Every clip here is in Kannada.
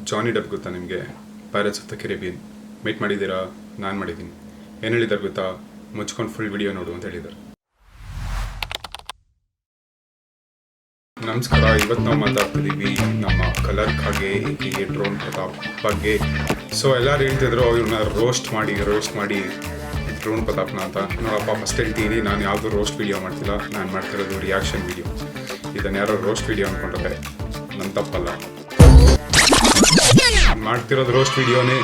ಜಾನಿ ಡೆಪ್ ಗೊತ್ತಾ ನಿಮಗೆ? Pirates of the Caribbean meet ಮಾಡಿದ್ದೀರಾ? ನಾನು ಮಾಡಿದ್ದೀನಿ. ಏನು ಹೇಳಿದ್ದಾರೆ ಗೊತ್ತಾ? ಮುಚ್ಕೊಂಡು ಫುಲ್ ವಿಡಿಯೋ ನೋಡು ಅಂತ ಹೇಳಿದ್ದಾರೆ. ನಮಸ್ಕಾರ. ಇವತ್ತು ನಾವು ಮಾತಾಡ್ತಿದ್ದೀವಿ ನಮ್ಮ ಕಲರ್ ಖಾಗೆ ಡ್ರೋನ್ ಪ್ರತಾಪ್ ಬಗ್ಗೆ. ಸೊ ಎಲ್ಲರೂ ಹೇಳ್ತಿದ್ರು ಇವ್ರನ್ನ ರೋಸ್ಟ್ ಮಾಡಿ ಡ್ರೋನ್ ಪ್ರತಾಪ್ನ ಅಂತ. ನೋಡಪ್ಪ, ಫಸ್ಟ್ ಹೇಳ್ತೀನಿ, ನಾನು ಯಾವುದು ರೋಸ್ಟ್ ವೀಡಿಯೋ ಮಾಡ್ತಿಲ್ಲ. ನಾನು ಮಾಡ್ತಿರೋದು ರಿಯಾಕ್ಷನ್ ವೀಡಿಯೋ. ಇದನ್ನು ಯಾರೋ ರೋಸ್ಟ್ ವೀಡಿಯೋ ಅಂದ್ಕೊಂಡ್ರೆ ನನ್ನ ತಪ್ಪಲ್ಲ. ಮಾಡ್ತಿರೋದು ರೋಸ್ಟ್ ವೀಡಿಯೋನೇ.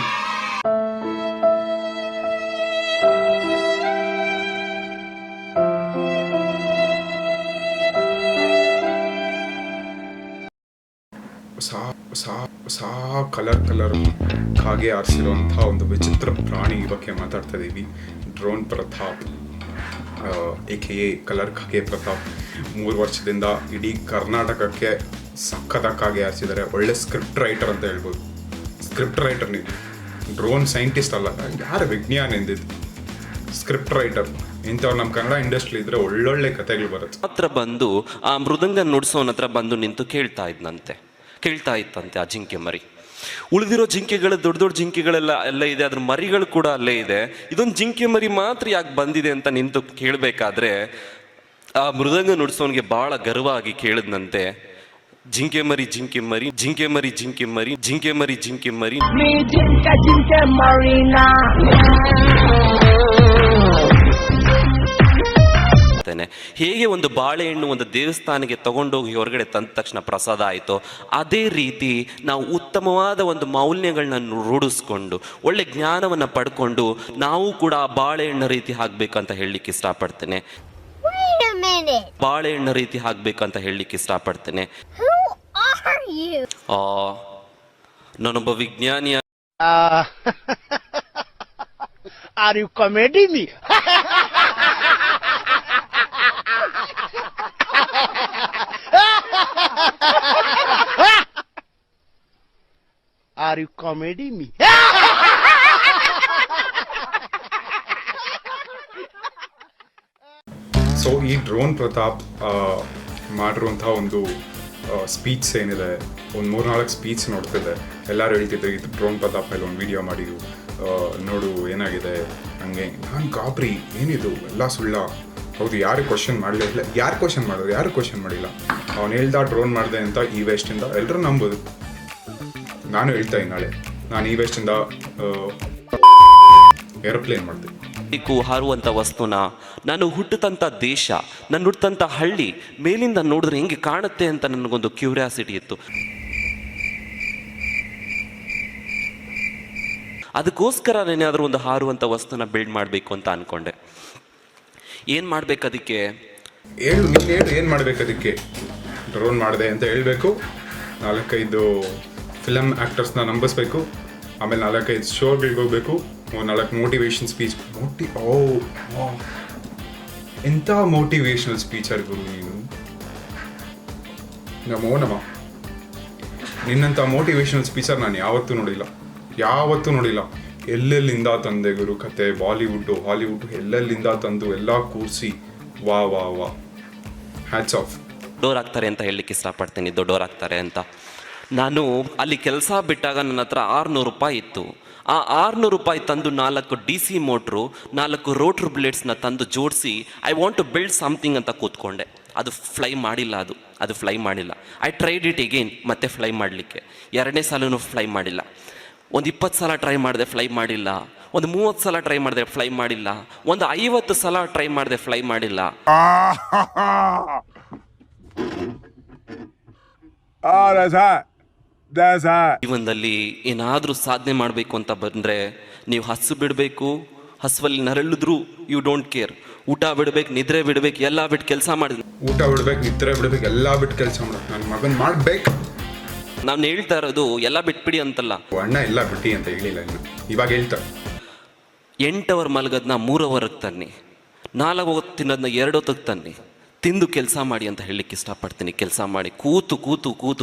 ಹೊಸ ಕಲರ್ ಖಾಗೆ ಆರಿಸಿರುವಂಥ ಒಂದು ವಿಚಿತ್ರ ಪ್ರಾಣಿ ಬಗ್ಗೆ ಮಾತಾಡ್ತಾ ಇದ್ದೀವಿ. ಡ್ರೋನ್ ಪ್ರತಾಪ್ ಎ ಕಲರ್ ಖಾಗೆ ಪ್ರತಾಪ್ 3 ವರ್ಷದಿಂದ ಇಡೀ ಕರ್ನಾಟಕಕ್ಕೆ ಸಖತ್ತಾಗಿ ಖಾಗೆ ಆರಿಸಿದ್ದಾರೆ. ಒಳ್ಳೆ ಸ್ಕ್ರಿಪ್ಟ್ ರೈಟರ್ ಅಂತ ಹೇಳ್ಬೋದು. ಸ್ಕ್ರಿಪ್ಟ್ ರೈಟರ್ ನೀವು, ಡ್ರೋನ್ ಸೈಂಟಿಸ್ಟ್ ಅಲ್ಲ, ಯಾರು ವಿಜ್ಞಾನ ಎಂದಿದ್ದು ಸ್ಕ್ರಿಪ್ಟ್ ರೈಟರ್. ಇಂಥವ್ರು ನಮ್ಮ ಕನ್ನಡ ಇಂಡಸ್ಟ್ರಿ ಇದ್ರೆ ಒಳ್ಳೊಳ್ಳೆ ಕಥೆಗಳು ಬರುತ್ತೆ. ಹತ್ರ ಬಂದು ಆ ಮೃದಂಗ ನುಡ್ಸೋನ ಹತ್ರ ಬಂದು ನಿಂತು ಕೇಳ್ತಾ ಇತ್ತಂತೆ ಆ ಜಿಂಕೆ ಮರಿ. ಉಳಿದಿರೋ ಜಿಂಕೆಗಳು ದೊಡ್ಡ ಜಿಂಕೆಗಳೆಲ್ಲ ಇದೆ, ಅದ್ರ ಮರಿಗಳು ಕೂಡ ಅಲ್ಲೇ ಇದೆ. ಇದೊಂದು ಜಿಂಕೆ ಮರಿ ಮಾತ್ರ ಯಾಕೆ ಬಂದಿದೆ ಅಂತ ನಿಂತು ಕೇಳಬೇಕಾದ್ರೆ ಆ ಮೃದಂಗ ನುಡ್ಸೋನ್ಗೆ ಬಹಳ ಗರ್ವ ಆಗಿ ಕೇಳಿದ್ನಂತೆ, ಜಿಂಕೆ ಮರಿ ಹೇಗೆ ಒಂದು ಬಾಳೆಹಣ್ಣು ಒಂದು ದೇವಸ್ಥಾನಕ್ಕೆ ತಗೊಂಡೋಗಿ ಹೊರಗಡೆ ತಂದ ತಕ್ಷಣ ಪ್ರಸಾದ ಆಯಿತೋ, ಅದೇ ರೀತಿ ನಾವು ಉತ್ತಮವಾದ ಒಂದು ಮೌಲ್ಯಗಳನ್ನ ರೂಢಿಸ್ಕೊಂಡು ಒಳ್ಳೆ ಜ್ಞಾನವನ್ನು ಪಡ್ಕೊಂಡು ನಾವು ಕೂಡ ಬಾಳೆಹಣ್ಣು ರೀತಿ ಹಾಕ್ಬೇಕಂತ ಹೇಳಲಿಕ್ಕೆ ಇಷ್ಟಪಡ್ತೇನೆ. ನಾನೊಬ್ಬ ವಿಜ್ಞಾನಿ. Are you comedy me? Are you comedy me? So ಈ ಡ್ರೋನ್ ಪ್ರತಾಪ್ ಮಾಡಿರುವಂಥ ಒಂದು ಸ್ಪೀಚ್ ಏನಿದೆ, ಒಂದು 3-4 ಸ್ಪೀಚ್ ನೋಡ್ತಿದ್ದೆ. ಎಲ್ಲರೂ ಹೇಳ್ತಿದ್ರು ಇದು ಡ್ರೋನ್ ಪ್ರತಾಪ್ ಮೇಲೆ ಒಂದು ವಿಡಿಯೋ ಮಾಡಿದ್ರು, ನೋಡು ಏನಾಗಿದೆ ಹಂಗೆ. ನಾನು ಗಾಬರಿ, ಏನಿದು ಎಲ್ಲ ಸುಳ್ಳ? ಹೌದು, ಯಾರು ಕ್ವಶನ್ ಮಾಡಲಿಲ್ಲ. ಯಾರು ಕ್ವಶನ್ ಮಾಡಿಲ್ಲ. ಅವನು ಹೇಳ್ದ ಡ್ರೋನ್ ಮಾಡಿದೆ ಅಂತ ಈ ವೇಸ್ಟಿಂದ ಎಲ್ಲರೂ ನಂಬೋದು. ನಾನು ಹೇಳ್ತಾ ನಾಳೆ ನಾನು ಈ ವೇಸ್ಟಿಂದ ಏರೋಪ್ಲೇನ್ ಮಾಡಿದೆ. ಹಾರುವಂಥ ವಸ್ತುನ ನಾನು ಹುಟ್ಟುತ್ತಂಥ ದೇಶ, ನಾನು ಹುಟ್ಟಂಥ ಹಳ್ಳಿ ಮೇಲಿಂದ ನೋಡಿದ್ರೆ ಹೆಂಗೆ ಕಾಣುತ್ತೆ ಅಂತ ನನಗೊಂದು ಕ್ಯೂರಿಯಾಸಿಟಿ ಇತ್ತು. ಅದಕ್ಕೋಸ್ಕರ ನಾನೇನಾದರೂ ಒಂದು ಹಾರುವಂಥ ವಸ್ತುನ ಬಿಲ್ಡ್ ಮಾಡಬೇಕು ಅಂತ ಅಂದ್ಕೊಂಡೆ. ಏನು ಮಾಡ್ಬೇಕು ಅದಕ್ಕೆ? ಏನು ಮಾಡ್ಬೇಕು ಅದಕ್ಕೆ? ಡ್ರೋನ್ ಮಾಡಿದೆ ಅಂತ ಹೇಳ್ಬೇಕು, 4-5 ಫಿಲಮ್ ಆ್ಯಕ್ಟರ್ಸ್ನ ನಂಬಿಸ್ಬೇಕು, ಆಮೇಲೆ 4-5 ಶೋಗಳಿಗೆ ಹೋಗ್ಬೇಕು, 4 ಮೋಟಿವೇಶನ್ ಸ್ಪೀಚ್. ಎಂಥ ಮೋಟಿವೇಶನಲ್ ಸ್ಪೀಚರ್ ಗುರು ನೀನು. ನಮೋ ನಿನ್ನಂಥ ಮೋಟಿವೇಶನಲ್ ಸ್ಪೀಚರ್ ನಾನು ಯಾವತ್ತೂ ನೋಡಿಲ್ಲ. ಎಲ್ಲೆಲ್ಲಿಂದ ತಂದೆ ಗುರು ಕತೆ. ಬಾಲಿವುಡ್ಡು ಹಾಲಿವುಡ್ ಎಲ್ಲೆಲ್ಲಿಂದ ತಂದು ಎಲ್ಲ ಕೂರಿಸಿ ವಾ ಹ್ಯಾಟ್ಸ್ ಆಫ್. ದೊಡ್ಡವರಾಗ್ತಾರೆ ಅಂತ ಹೇಳಲಿಕ್ಕೆ ಇಷ್ಟಪಡ್ತೀನಿ. ದೊಡ್ಡವರಾಗ್ತಾರೆ ಅಂತ ನಾನು ಅಲ್ಲಿ ಕೆಲಸ ಬಿಟ್ಟಾಗ ನನ್ನ ಹತ್ರ 600 ರೂಪಾಯಿ ಇತ್ತು. ಆ 600 ರೂಪಾಯಿ ತಂದು 4 DC ಮೋಟ್ರು, 4 ರೋಟ್ರ್ ಬ್ಲೇಡ್ಸ್ನ ತಂದು ಜೋಡಿಸಿ I want to build something ಅಂತ ಕೂತ್ಕೊಂಡೆ. ಅದು ಫ್ಲೈ ಮಾಡಿಲ್ಲ. ಐ ಟ್ರೈಡ್ ಇಟ್ ಅಗೇನ್, ಮತ್ತೆ ಫ್ಲೈ ಮಾಡಲಿಕ್ಕೆ. 2ನೇ ಸಲನೂ ಫ್ಲೈ ಮಾಡಿಲ್ಲ. ಒಂದು 20 ಸಲ ಟ್ರೈ ಮಾಡಿದೆ, ಫ್ಲೈ ಮಾಡಿಲ್ಲ. ಒಂದು 30 ಸಲ ಟ್ರೈ ಮಾಡಿದೆ, ಫ್ಲೈ ಮಾಡಿಲ್ಲ. ಒಂದು 50 ಸಲ ಟ್ರೈ ಮಾಡಿದೆ, ಫ್ಲೈ ಮಾಡಿಲ್ಲ. ಜೀವನದಲ್ಲಿ ಏನಾದರೂ ಸಾಧನೆ ಮಾಡಬೇಕು ಅಂತ ಬಂದರೆ ನೀವು ಹಸು ಬಿಡಬೇಕು. ಹಸುವಲ್ಲಿ ನರಳಿದ್ರು ಯು ಡೋಂಟ್ ಕೇರ್. ಊಟ ಬಿಡ್ಬೇಕು, ನಿದ್ರೆ ಬಿಡ್ಬೇಕು, ಎಲ್ಲ ಬಿಟ್ಟು ಕೆಲಸ ಮಾಡಿದ್ವಿ. ಎಲ್ಲ ಬಿಟ್ಟು ಕೆಲಸ ಮಾಡೋದು ನನ್ನ ಮಗನ್ ಮಾಡ್ಬೇಕು. ನಾನು ಹೇಳ್ತಾ ಇರೋದು ಎಲ್ಲ ಬಿಟ್ಬಿಡಿ ಅಂತಲ್ಲ. ಅಣ್ಣ ಎಲ್ಲ ಬಿಟ್ಟು ಅಂತ ಹೇಳಿಲ್ಲ, ಇವಾಗ ಹೇಳ್ತಾರೆ. 8 ಅವರ್ ಮಲಗೋದನ್ನ 3 ಅವರ್ಗೆ ತನ್ನಿ, 4 ಹೊತ್ತು ತಿನ್ನೋದನ್ನ 2 ಹೊತ್ತಿಗೆ ತನ್ನಿ. ತಿಂದು ಕೆಲಸ ಮಾಡಿ ಅಂತ ಹೇಳಲಿಕ್ಕೆ ಇಷ್ಟಪಡ್ತೀನಿ. ಕೆಲಸ ಮಾಡಿ ಕೂತು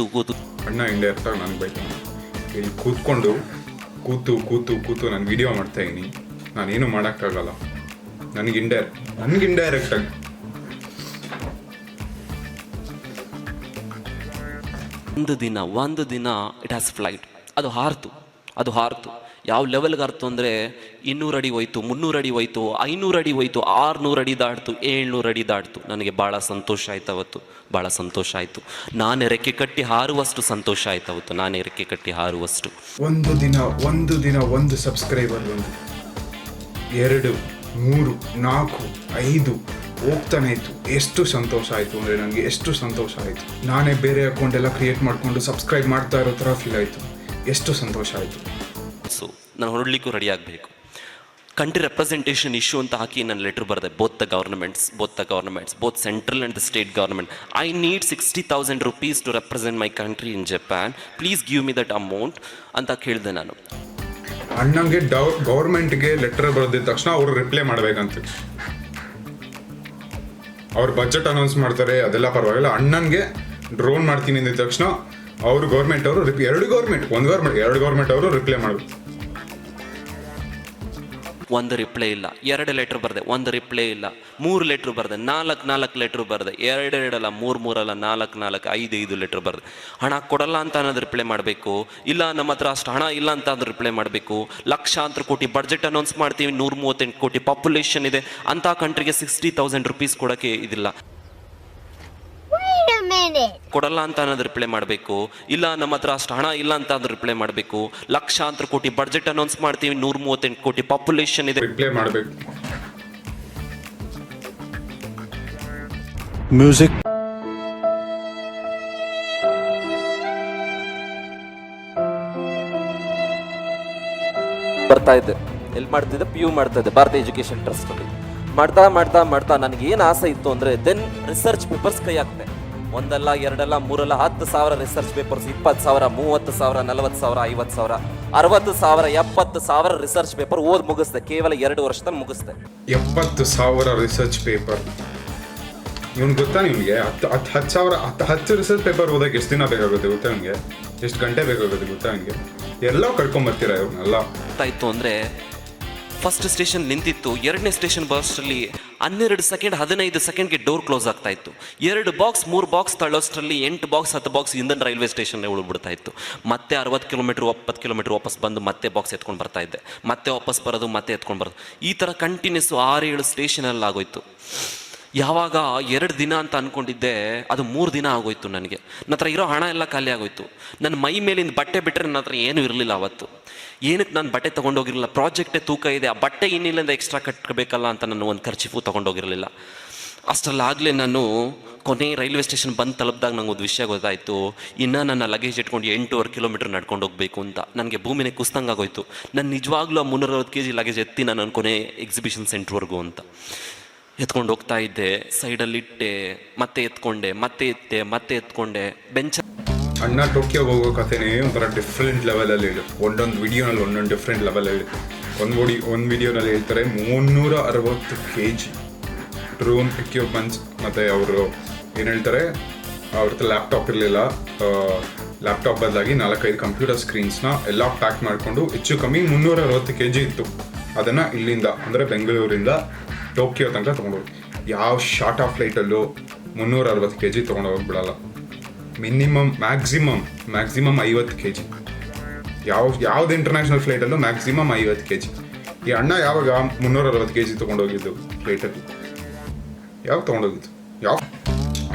ಅಣ್ಣ ಇಂಡೈರೆಕ್ಟಾಗಿ ನಾನು ಬೈತಾನೆ. ಇಲ್ಲಿ ಕೂತು ನಾನು ವಿಡಿಯೋ ಮಾಡ್ತಾ ಇದ್ದೀನಿ. ನಾನೇನು ಮಾಡೋಕ್ಕಾಗಲ್ಲ. ನನಗೆ ಇಂಡೈರೆಕ್ಟಾಗಿ ಒಂದು ದಿನ ಇಟ್ ಹ್ಯಾಸ್ ಫ್ಲೈಟ್. ಅದು ಹಾರ್ತು ಯಾವ ಲೆವೆಲ್ಗೆ ಹಾರ್ತು ಅಂದರೆ 200 ಅಡಿ ಹೋಯ್ತು, 300 ಅಡಿ ಹೋಯ್ತು, 500 ಅಡಿ ಹೋಯ್ತು, 600 ಅಡಿ ದಾಟ್ತು, 700 ಅಡಿ ದಾಟ್ತು. ನನಗೆ ಭಾಳ ಸಂತೋಷ ಆಯ್ತು ಅವತ್ತು, ಭಾಳ ಸಂತೋಷ ಆಯಿತು. ನಾನು ರೆಕ್ಕೆ ಕಟ್ಟಿ ಹಾರುವಷ್ಟು ಸಂತೋಷ ಆಯ್ತು ಅವತ್ತು, ನಾನು ರೆಕ್ಕೆ ಕಟ್ಟಿ ಹಾರುವಷ್ಟು. ಒಂದು ದಿನ ಒಂದು ಸಬ್ಸ್ಕ್ರೈಬರ್ ಬಂದು 2, 3, 4, 5 ಹೋಗ್ತಾನೆ ಇತ್ತು. ಎಷ್ಟು ಸಂತೋಷ ಆಯಿತು ಅಂದರೆ ನನಗೆ ಎಷ್ಟು ಸಂತೋಷ ಆಯಿತು. ನಾನೇ ಬೇರೆ ಅಕೌಂಟ್ ಎಲ್ಲ ಕ್ರಿಯೇಟ್ ಮಾಡಿಕೊಂಡು ಸಬ್ಸ್ಕ್ರೈಬ್ ಮಾಡ್ತಾ ಇರೋ ಥರ ಫೀಲ್ ಆಯಿತು. ಎಷ್ಟು ಸಂತೋಷ ಆಯಿತು. ಸೊ ನಾನು ಹೊರಡ್ಲಿಕ್ಕೂ ರೆಡಿ ಆಗಬೇಕು. ಕಂಟ್ರಿ ರೆಪ್ರೆಸೆಂಟೇಷನ್ ಇಶ್ಯೂ ಅಂತ ಹಾಕಿ ನಾನು ಲೆಟ್ರ್ ಬರೆದೆ, both the governments, both central and the state government. I need 60,000 rupees to represent my country in Japan, please give me that amount ಅಂತ ಕೇಳಿದೆ ನಾನು. ಅಣ್ಣಂಗೆ ಗೌರ್ಮೆಂಟ್ಗೆ ಲೆಟರ್ ಬರೆದಿದ್ದ ತಕ್ಷಣ ಅವರು ರಿಪ್ಲೈ ಮಾಡಬೇಕಂತ. ಅವ್ರು ಬಜೆಟ್ ಅನೌನ್ಸ್ ಮಾಡ್ತಾರೆ, ಅದೆಲ್ಲ ಪರವಾಗಿಲ್ಲ. ಅಣ್ಣನಿಗೆ ಡ್ರೋನ್ ಮಾಡ್ತೀನಿ ಅಂದಿದ ತಕ್ಷಣ ಅವರು ಗೌರ್ಮೆಂಟ್ ಅವರು ಎರಡು ಗೌರ್ಮೆಂಟ್ ಅವರು ರಿಪ್ಲೈ ಮಾಡಬೇಕು. ಒಂದು ರಿಪ್ಲೈ ಇಲ್ಲ. 2 ಲೆಟ್ರ್ ಬರೆದೆ, ಒಂದು ರಿಪ್ಲೈ ಇಲ್ಲ. 3 ಲೆಟ್ರ್ ಬರೆದೆ, 4 ಲೆಟ್ರ್ ಬರೆದೆ, 2 ಅಲ್ಲ, 3 ಅಲ್ಲ, 4 5 ಲೆಟ್ರ್ ಬರೆದೆ. ಹಣ ಕೊಡಲ್ಲ ಅಂತ ಅನ್ನೋದು ರಿಪ್ಲೈ ಮಾಡಬೇಕು, ಇಲ್ಲ ನಮ್ಮ ಹತ್ರ ಅಷ್ಟು ಹಣ ಇಲ್ಲ ಅಂತ ಅದು ರಿಪ್ಲೈ ಮಾಡಬೇಕು. ಲಕ್ಷಾಂತರ ಕೋಟಿ ಬಡ್ಜೆಟ್ ಅನೌನ್ಸ್ ಮಾಡ್ತೀವಿ, 138 ಕೋಟಿ ಪಾಪ್ಯುಲೇಷನ್ ಇದೆ ಅಂತ ಕಂಟ್ರಿಗೆ 60,000 rupees ಕೊಡೋಕ್ಕೆ ಇದಿಲ್ಲ. ಕೊಡಲ್ಲ ಅಂತ ಅನ್ನೋದು ರಿಪ್ಲೈ ಮಾಡಬೇಕು, ಇಲ್ಲ ನಮ್ಮ ಹತ್ರ ಅಷ್ಟು ಹಣ ಇಲ್ಲ ಅಂತ ಅದು ರಿಪ್ಲೈ ಮಾಡಬೇಕು. ಲಕ್ಷಾಂತರ ಕೋಟಿ ಬಡ್ಜೆಟ್ ಅನೌನ್ಸ್ ಮಾಡ್ತೀವಿ, 138 ಕೋಟಿ ಪಾಪ್ಯುಲೇಷನ್ ಇದೆ, ರಿಪ್ಲೈ ಮಾಡಬೇಕು. ಮ್ಯೂಸಿಕ್ ಬರ್ತಾ ಇದ್ದೆ. ಎಲ್ಲಿ ಮಾಡ್ತಿದ್ದೆ? PU ಮಾಡ್ತಾ ಇದ್ದೆ, ಭಾರತೀಯ ಎಜುಕೇಶನ್ ಟ್ರಸ್ಟ್ ಅಲ್ಲಿ. ಮಾಡ್ತಾ ನನಗೆ ಏನು ಆಸೆ ಇತ್ತು ಅಂದರೆ ದೆನ್ ರಿಸರ್ಚ್ ಪೇಪರ್ಸ್ ಕೈ ಹಾಕ್ತೆ. 1 ಅಲ್ಲ 2 ಅಲ್ಲ 3 ಅಲ್ಲ 10,000 ರಿಸರ್ಚ್ ಪೇಪರ್ಸ್, 20,000, 30,000, 40,000, 50,000, 60,000, 70,000 ರಿಸರ್ಚ್ ಪೇಪರ್ ಓದಿ ಮುಗಿಸ್ದೆ. ಕೇವಲ 2 ವರ್ಷದಲ್ಲಿ ಮುಗಿಸ್ದೆ. 70,000 ರಿಸರ್ಚ್ ಪೇಪರ್. ಇವ್ನು ಗೊತ್ತಾ ನಿಮಗೆ? 10 ರಿಸರ್ಚ್ ಪೇಪರ್ ಓದಕ್ಕೆ ಎಷ್ಟು ದಿನ ಬೇಕಾಗುತ್ತೆ ಗೊತ್ತಾ? ನಿಮಗೆ ಎಷ್ಟು ಗಂಟೆ ಬೇಕಾಗುತ್ತೆ ಗೊತ್ತಾ? ನಿಮಗೆ ಎಲ್ಲ ಕಳ್ಕೊಂಬರ್ತೀರಾ ಇವ್ರನ್ನೆಲ್ಲ. ಗೊತ್ತಾಯ್ತು ಅಂದರೆ ಫಸ್ಟ್ ಸ್ಟೇಷನ್ ನಿಂತಿತ್ತು, 2ನೇ ಸ್ಟೇಷನ್ ಬಸ್ಸಲ್ಲಿ 12 ಸೆಕೆಂಡ್ 15 ಸೆಕೆಂಡ್ಗೆ ಡೋರ್ ಕ್ಲೋಸ್ ಆಗ್ತಾ ಇತ್ತು. 2 ಬಾಕ್ಸ್ 3 ಬಾಕ್ಸ್ ತಳ್ಳೋಷ್ಟರಲ್ಲಿ 8 ಬಾಕ್ಸ್ 10 ಬಾಕ್ಸ್ ಇಂದನ್ ರೈಲ್ವೆ ಸ್ಟೇಷನ್ನೇ ಉಳ್ಬಿಡ್ತಾ ಇತ್ತು. ಮತ್ತೆ 60 ಕಿಲೋಮೀಟ್ರ್ 70 ಕಿಲೋಮೀಟ್ರ್ ವಾಪಸ್ ಬಂದು ಮತ್ತೆ ಬಾಕ್ಸ್ ಎತ್ಕೊಂಡು ಬರ್ತಾ ಇದ್ದೆ, ಮತ್ತೆ ವಾಪಸ್ ಬರೋದು, ಮತ್ತೆ ಎತ್ಕೊಂಡು ಬರೋದು. ಈ ಥರ ಕಂಟಿನ್ಯೂಸ್ 6-7 ಸ್ಟೇಷನಲ್ಲಿ ಆಗೋಯ್ತು. ಯಾವಾಗ 2 ದಿನ ಅಂತ ಅಂದ್ಕೊಂಡಿದ್ದೆ, ಅದು 3 ದಿನ ಆಗೋಯ್ತು. ನನ್ನ ಹತ್ರ ಇರೋ ಹಣ ಎಲ್ಲ ಖಾಲಿ ಆಗೋಯ್ತು. ನನ್ನ ಮೈ ಮೇಲಿಂದ ಬಟ್ಟೆ ಬಿಟ್ಟರೆ ನನ್ನ ಹತ್ರ ಏನೂ ಇರಲಿಲ್ಲ ಅವತ್ತು. ಏನಕ್ಕೆ ನಾನು ಬಟ್ಟೆ ತೊಗೊಂಡೋಗಿರಲಿಲ್ಲ? ಪ್ರಾಜೆಕ್ಟೇ ತೂಕ ಇದೆ, ಆ ಬಟ್ಟೆ ಇನ್ನಿಲ್ಲಿಂದ ಎಕ್ಸ್ಟ್ರಾ ಕಟ್ಟಬೇಕಲ್ಲ ಅಂತ ನಾನು ಒಂದು ಖರ್ಚಿಫು ತೊಗೊಂಡೋಗಿರಲಿಲ್ಲ. ಅಷ್ಟರಲ್ಲಾಗಲೇ ನಾನು ಕೊನೆ ರೈಲ್ವೆ ಸ್ಟೇಷನ್ ಬಂದು ತಲುಪಿದಾಗ ನಂಗೆ ಒಂದು ವಿಷಯ ಗೊತ್ತಾಯಿತು. ಇನ್ನು ನನ್ನ ಲಗೇಜ್ ಇಟ್ಕೊಂಡು 8.5 ಕಿಲೋಮೀಟ್ರ್ ನಡ್ಕೊಂಡು ಹೋಗಬೇಕು ಅಂತ. ನನಗೆ ಭೂಮಿನೇ ಕುಸ್ತಂಗೆ ಆಗೋಯ್ತು. ನಾನು ನಿಜವಾಗ್ಲೂ 360 kg ಲಗೇಜ್ ಎತ್ತಿ ನಾನು ಕೊನೆ ಎಕ್ಸಿಬಿಷನ್ ಸೆಂಟ್ರ್ವರೆಗೂ ಅಂತ ಎತ್ಕೊಂಡು ಹೋಗ್ತಾ ಇದ್ದೆ. ಸೈಡಲ್ಲಿಟ್ಟೆ, ಮತ್ತೆ ಎತ್ಕೊಂಡೆ, ಮತ್ತೆ ಎತ್ಕೊಂಡೆ. ಬೆಂಚ ಅಣ್ಣ ಟೋಕಿಯೋಗೆ ಹೋಗೋ ಕಥೆನೇ ಒಂಥರ ಡಿಫ್ರೆಂಟ್ ಲೆವೆಲಲ್ಲಿ ಹೇಳಿ. ಒಂದೊಂದು ವಿಡಿಯೋನಲ್ಲಿ ಒಂದೊಂದು ಡಿಫ್ರೆಂಟ್ ಲೆವೆಲಲ್ಲಿ ಒಂದು ವಿಡಿಯೋನಲ್ಲಿ ಹೇಳ್ತಾರೆ 360 kg ಡ್ರೋನ್ ಎಕ್ವಿಪ್ಮೆಂಟ್ಸ್. ಮತ್ತು ಅವರು ಏನು ಹೇಳ್ತಾರೆ, ಅವ್ರ ಹತ್ರ ಲ್ಯಾಪ್ಟಾಪ್ ಇರಲಿಲ್ಲ, ಲ್ಯಾಪ್ಟಾಪ್ ಬದಲಾಗಿ 4-5 ಕಂಪ್ಯೂಟರ್ ಸ್ಕ್ರೀನ್ಸ್ನ ಎಲ್ಲ ಪ್ಯಾಕ್ ಮಾಡಿಕೊಂಡು ಹೆಚ್ಚು ಕಮ್ಮಿ 360 kg ಇತ್ತು. ಅದನ್ನು ಇಲ್ಲಿಂದ ಅಂದರೆ ಬೆಂಗಳೂರಿಂದ ಟೋಕಿಯೋ ತನಕ ತೊಗೊಂಡೋಗಿ. ಯಾವ ಶಾರ್ಟ್ ಆಫ್ ಫ್ಲೈಟಲ್ಲೂ 360 kg ತೊಗೊಂಡೋಗಿ ಬಿಡಲ್ಲ. Maximum 50 kg. ಯಾವ್ದು ಇಂಟರ್ನ್ಯಾಷನಲ್ ಫ್ಲೈಟಲ್ಲೂ ಮ್ಯಾಕ್ಸಿಮಮ್ 50 kg. ಈ ಅಣ್ಣ ಯಾವಾಗ 360 kg ತೊಗೊಂಡೋಗಿದ್ದು ಫ್ಲೈಟಲ್ಲಿ? ಯಾವಾಗ ತೊಗೊಂಡೋಗಿದ್ದು?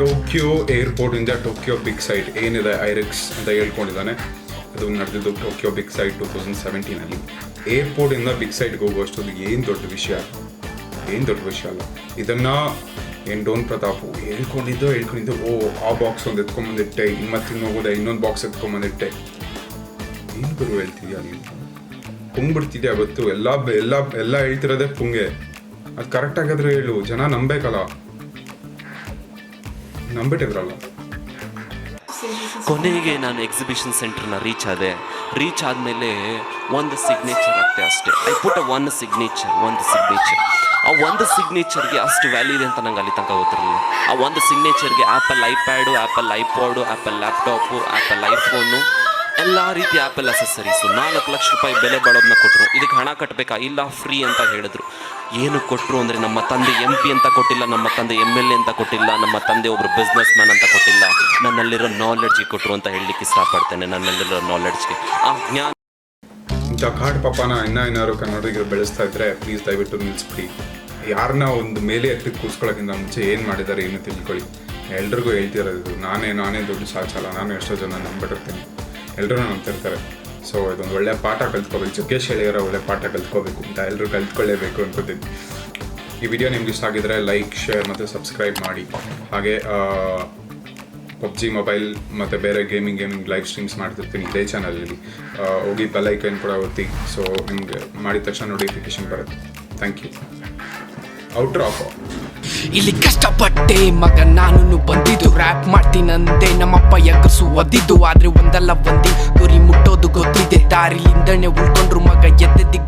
ಟೋಕಿಯೋ ಏರ್ಪೋರ್ಟಿಂದ ಟೋಕಿಯೋ ಬಿಗ್ ಸೈಟ್ ಏನಿದೆ ಐರಿಕ್ಸ್ ಅಂತ ಹೇಳ್ಕೊಂಡಿದ್ದಾನೆ, ಅದು ನಡೆದಿದ್ದು ಟೋಕಿಯೋ ಬಿಗ್ ಸೈಟ್ 2017. ಏರ್ಪೋರ್ಟಿಂದ ಬಿಗ್ ಸೈಟ್ಗೆ ಹೋಗುವಷ್ಟು ಏನು ದೊಡ್ಡ ವಿಷಯ ಅಲ್ಲ. ಇದನ್ನು ಏನು ಡೋನ್ ಪ್ರತಾಪ್ ಹೇಳ್ಕೊಂಡಿದ್ದು ಆ ಬಾಕ್ಸ್ ಒಂದು ಎತ್ಕೊಂಬಂದಿಟ್ಟೆ, ಮತ್ತೆ ಹೋಗೋದೆ ಇನ್ನೊಂದು ಬಾಕ್ಸ್ ಎತ್ಕೊಂಬಂದಿಟ್ಟೆ. ಏನು ಗುರು ಹೇಳ್ತಿದ್ಯಾ ನೀನು? ಪುಂಗ್ಬಿಡ್ತಿದ್ಯಾ ಗೊತ್ತು? ಎಲ್ಲ ಹೇಳ್ತಿರೋದೇ ಪುಂಗೆ. ಅದು ಕರೆಕ್ಟಾಗಾದ್ರೆ ಹೇಳು, ಜನ ನಂಬೇಕಲ್ಲ. ನಂಬಿಟ್ಟಿದ್ರಲ್ಲ. ಕೊನೆಗೆ ನಾನು ಎಕ್ಸಿಬಿಷನ್ ಸೆಂಟರ್ನ ರೀಚ್ ಆದಮೇಲೆ ಒಂದು ಸಿಗ್ನೇಚರ್ ಆಗ್ತೆ ಅಷ್ಟೇ. ಐ ಪುಟ್ ಒಂದು ಸಿಗ್ನೇಚರ್. ಆ ಒಂದು ಸಿಗ್ನೇಚರ್ಗೆ ಅಷ್ಟು ವ್ಯಾಲ್ಯೂ ಇದೆ ಅಂತ ನಂಗೆ ಅಲ್ಲಿ ತನಕ ಗೊತ್ತಿರಲಿಲ್ಲ. ಆ ಒಂದು ಸಿಗ್ನೇಚರ್ಗೆ Apple iPad, Apple iPod, Apple laptop, Apple iPhone ಎಲ್ಲ ರೀತಿಯ ಆ್ಯಪಲ್ ಅಸೆಸರೀಸು 4 ಲಕ್ಷ ರೂಪಾಯಿ ಬೆಲೆ ಬಾಳೋದನ್ನ ಕೊಟ್ಟರು. ಇದಕ್ಕೆ ಹಣ ಕಟ್ಟಬೇಕಾ? ಇಲ್ಲ, ಫ್ರೀ ಅಂತ ಹೇಳಿದ್ರು. ಏನು ಕೊಟ್ಟರು ಅಂದರೆ ನಮ್ಮ ತಂದೆ MP ಅಂತ ಕೊಟ್ಟಿಲ್ಲ, ನಮ್ಮ ತಂದೆ MLA ಅಂತ ಕೊಟ್ಟಿಲ್ಲ, ನಮ್ಮ ತಂದೆ ಒಬ್ಬರು ಬಿಸ್ನೆಸ್ ಮ್ಯಾನ್ ಅಂತ ಕೊಟ್ಟಿಲ್ಲ, ನನ್ನಲ್ಲಿರೋ ನಾಲೆಡ್ಜ್ಗೆ ಕೊಟ್ಟರು ಅಂತ ಹೇಳಲಿಕ್ಕೆ ಇಷ್ಟಪಡ್ತೇನೆ. ನನ್ನಲ್ಲಿರೋ ನಾಲೆಡ್ಜ್ಗೆ ಆ ಜ್ಞಾನ. ಇಂಥ ಕಾಡ್ ಪಾಪನ ಏನಾದ್ರು ಕನ್ನಡಿಗರು ಬೆಳೆಸ್ತಾ ಇದ್ರೆ ಪ್ಲೀಸ್ ದಯವಿಟ್ಟು ನಿಲ್ಲಿಸ್ಬಿಡಿ. ಯಾರನ್ನ ಒಂದು ಮೇಲೆ ಎತ್ತಿಗೆ ಕೂರಿಸ್ಕೊಳ್ಳೋಕ್ಕಿಂತ ಮುಂಚೆ ಏನು ಮಾಡಿದ್ದಾರೆ ಏನು ತಿಳ್ಕೊಳ್ಳಿ. ಎಲ್ರಿಗೂ ಹೇಳ್ತಿರೋದು ನಾನೇ ದುಡ್ಡು ಸಾಚಲ್ಲ, ನಾನು ಎಷ್ಟೋ ಜನ ನಂಬಿಟ್ಟಿರ್ತೀನಿ, ಎಲ್ಲರೂ ನಂಬ್ತಿರ್ತಾರೆ. ಸೊ ಇದೊಂದು ಒಳ್ಳೆ ಪಾಠ ಕಲ್ತ್ಕೋಬೇಕು. ಜಗ್ಗೇಶ್ ಹೇಳಿರೋ ಒಳ್ಳೆ ಪಾಠ ಕಲ್ತ್ಕೋಬೇಕು ಅಂತ ಎಲ್ಲರೂ ಕಲ್ತ್ಕೊಳ್ಳೇಬೇಕು ಅನ್ಕೋತೀನಿ. ಈ ವಿಡಿಯೋ ನಿಮ್ಗೆ ಇಷ್ಟ ಆಗಿದ್ರೆ ಲೈಕ್, ಶೇರ್ ಮತ್ತು ಸಬ್ಸ್ಕ್ರೈಬ್ ಮಾಡಿ. ಹಾಗೆ PUBG ಮೊಬೈಲ್ ಮತ್ತು ಬೇರೆ ಗೇಮಿಂಗ್ ಲೈವ್ ಸ್ಟ್ರೀಮ್ಸ್ ಮಾಡ್ತಿರ್ತೀನಿ ಇದೇ ಚಾನಲಲ್ಲಿ. ಹೋಗಿ ಬೆಲ್ ಐಕನ್ ಕೂಡ ಒತ್ತಿ. ಸೊ ನಿಮಗೆ ಮಾಡಿದ ತಕ್ಷಣ ನೋಟಿಫಿಕೇಶನ್ ಬರುತ್ತೆ. Thank you. Outro off. ಇಲ್ಲಿ ಕಷ್ಟಪಟ್ಟೆ ಮಗ ನಾನು ಬಂದಿದ್ದು, ರ್ಯಾಪ್ ಮಾಡ್ತೀನಂದೆ ನಮ್ಮಪ್ಪ ಎಗರ್ಸು ಒದ್ದಿದ್ದು. ಆದ್ರೆ ಒಂದಲ್ಲ ಗುರಿ ಮುಟ್ಟೋದು ಗೊತ್ತಿದೆ, ದಾರಿಲಿಂದನೆ ಉಳ್ಕೊಂಡ್ರು ಮಗ ಎದ್ದಿದ್ದು.